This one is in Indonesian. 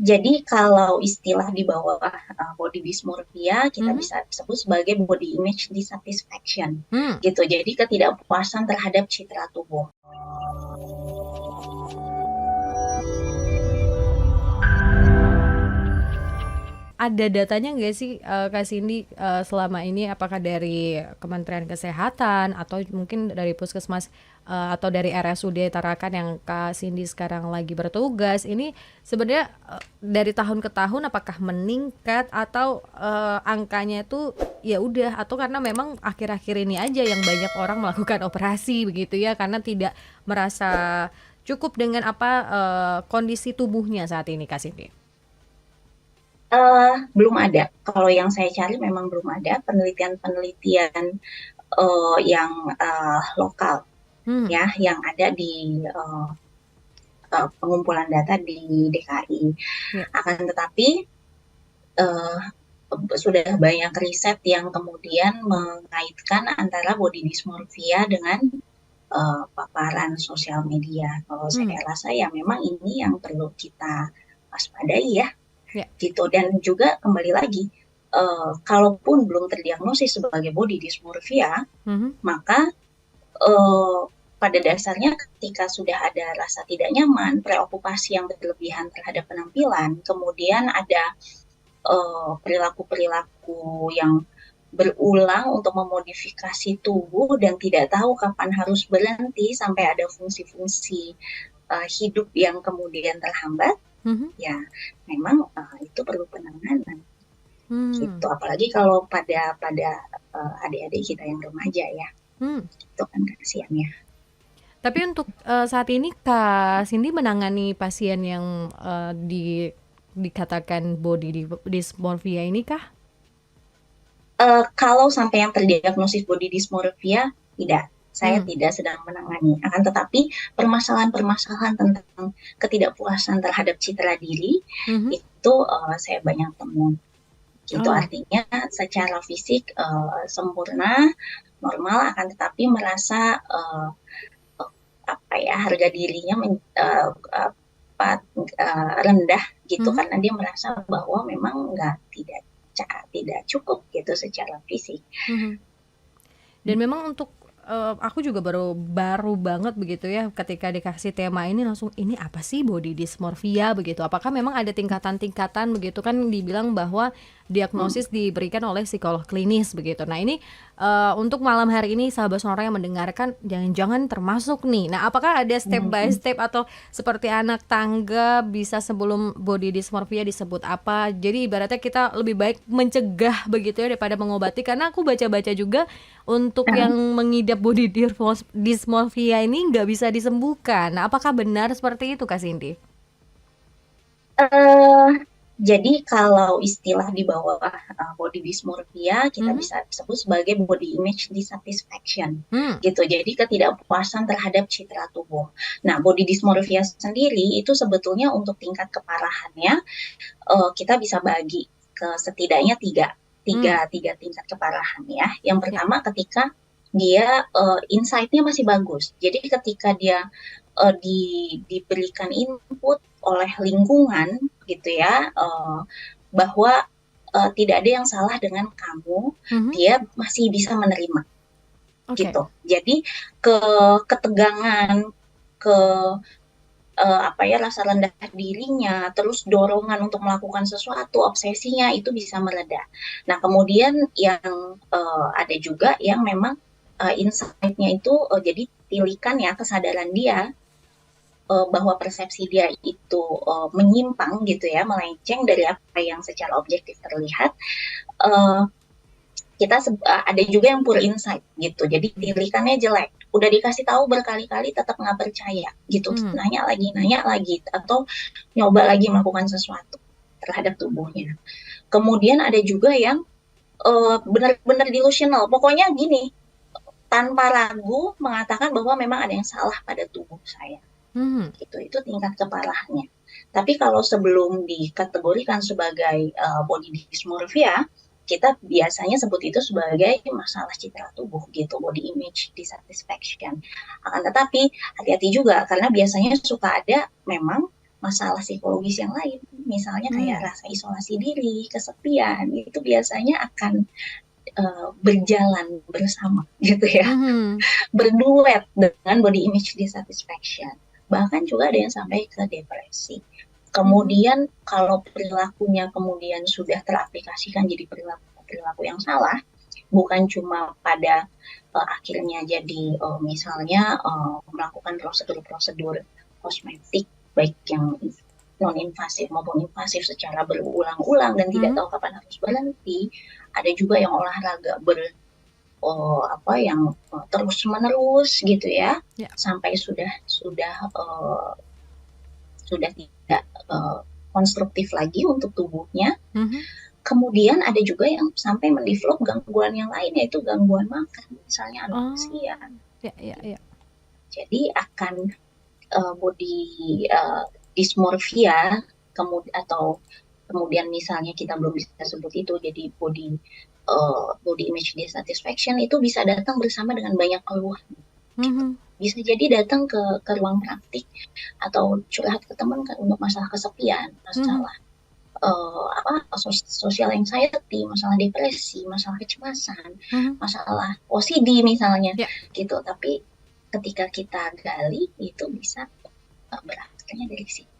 Jadi kalau istilah di bawah body dysmorphia kita Mhm. bisa sebut sebagai body image dissatisfaction Hmm. gitu. Jadi ketidakpuasan terhadap citra tubuh. Ada datanya nggak sih, Kak Cindy, selama ini apakah dari Kementerian Kesehatan atau mungkin dari Puskesmas, atau dari RSUD Tarakan yang Kak Cindy sekarang lagi bertugas, ini sebenarnya, dari tahun ke tahun apakah meningkat atau, angkanya itu ya udah atau karena memang akhir-akhir ini aja yang banyak orang melakukan operasi begitu ya, karena tidak merasa cukup dengan apa, kondisi tubuhnya saat ini, Kak Cindy? Belum ada. Kalau yang saya cari memang belum ada penelitian-penelitian yang lokal Hmm. ya, yang ada di pengumpulan data di DKI. Ya. Akan tetapi uh, sudah banyak riset yang kemudian mengaitkan antara body dysmorphia dengan paparan sosial media. Kalau Hmm. saya rasa ya memang ini yang perlu kita waspadai ya, Ya. gitu. Dan juga kembali lagi, kalaupun belum terdiagnosis sebagai body dysmorphia, Mhm. maka uh, pada dasarnya ketika sudah ada rasa tidak nyaman, preokupasi yang berlebihan terhadap penampilan, kemudian ada perilaku-perilaku yang berulang untuk memodifikasi tubuh dan tidak tahu kapan harus berhenti sampai ada fungsi-fungsi hidup yang kemudian terhambat, Mhm. ya memang itu perlu penanganan Hmm. gitu. Apalagi kalau pada pada adik-adik kita yang remaja ya, Hmm. itu kan kasihan ya. Tapi untuk saat ini Kak Cindy menangani pasien yang dikatakan dysmorphia ini kah? Kalau sampai yang terdiagnosis body dysmorphia, tidak. Saya Hmm. tidak sedang menangani. Akan tetapi permasalahan-permasalahan tentang ketidakpuasan terhadap citra diri Mhm. itu saya banyak temui. Itu Oh. artinya secara fisik sempurna, normal, akan tetapi merasa apa ya, harga dirinya rendah gitu Mhm. karena dia merasa bahwa memang tidak cukup gitu secara fisik. Mhm. Dan memang untuk aku juga baru banget begitu ya ketika dikasih tema ini langsung ini apa sih body dysmorphia begitu. Apakah memang ada tingkatan-tingkatan begitu kan dibilang bahwa Hmm. diagnosis diberikan oleh psikolog klinis begitu. Nah, ini untuk malam hari ini sahabat sonora yang mendengarkan jangan-jangan termasuk nih. Nah, apakah ada step by Hmm. step atau seperti anak tangga bisa sebelum body dysmorphia disebut apa? Jadi ibaratnya kita lebih baik mencegah begitu ya daripada mengobati karena aku baca-baca juga untuk yang mengidap body dysmorphia ini nggak bisa disembuhkan. Nah, apakah benar seperti itu, Kak Cindy? Eh, jadi kalau istilah di bawah body dysmorphia kita Mhm. bisa sebut sebagai body image dissatisfaction Hmm. gitu. Jadi ketidakpuasan terhadap citra tubuh. Nah, body dysmorphia sendiri itu sebetulnya untuk tingkat keparahannya kita bisa bagi ke setidaknya tiga, tiga, Hmm. tiga tingkat keparahan ya. Yang Ya. pertama ketika dia insight-nya masih bagus. Jadi ketika dia diberikan input oleh lingkungan gitu ya, bahwa tidak ada yang salah dengan kamu, Mhm. dia masih bisa menerima Oke. gitu. Jadi ke ketegangan, ke apa ya, rasa rendah dirinya, terus dorongan untuk melakukan sesuatu, obsesinya itu bisa mereda. Nah, kemudian yang ada juga yang memang insight-nya itu jadi tilikan ya kesadaran dia bahwa persepsi dia itu menyimpang gitu ya, melenceng dari apa yang secara objektif terlihat. Uh, kita ada juga yang poor insight gitu, jadi Ya. tilikannya jelek, udah dikasih tahu berkali-kali tetap nggak percaya gitu, Hmm. nanya lagi atau nyoba lagi melakukan sesuatu terhadap tubuhnya. Kemudian ada juga yang benar-benar delusional, pokoknya gini, tanpa ragu mengatakan bahwa memang ada yang salah pada tubuh saya Hmm. gitu. Itu tingkat keparahannya. Tapi kalau sebelum dikategorikan sebagai body dysmorphia, kita biasanya sebut itu sebagai masalah citra tubuh gitu, body image dissatisfaction. Akan tetapi hati-hati juga karena biasanya suka ada memang masalah psikologis yang lain, misalnya kayak Hmm. rasa isolasi diri, kesepian, itu biasanya akan berjalan bersama gitu ya, Mhm. berduet dengan body image dissatisfaction. Bahkan juga ada yang sampai ke depresi. Mhm. Kemudian kalau perilakunya kemudian sudah teraplikasikan jadi perilaku yang salah, bukan cuma pada akhirnya jadi misalnya melakukan prosedur-prosedur kosmetik baik yang non invasif maupun invasif secara berulang-ulang dan tidak Mhm. tahu kapan harus berhenti. Ada juga yang olahraga yang terus menerus gitu ya, Ya. sampai sudah tidak konstruktif lagi untuk tubuhnya. Mhm. Kemudian ada juga yang sampai mendevelop gangguan yang lain, yaitu gangguan makan, misalnya anoreksia. Oh, ya ya ya. Jadi akan body dysmorphia, kemudian misalnya kita belum bisa sebut itu, jadi body image dissatisfaction itu bisa datang bersama dengan banyak keluhan. Gitu. Mhm. Bisa jadi datang ke ruang praktik atau curhat ke teman untuk masalah kesepian, Mhm. masalah social anxiety, masalah depresi, masalah kecemasan, Mhm. masalah OCD misalnya Ya. gitu. Tapi ketika kita gali itu bisa berakhirnya dari situ.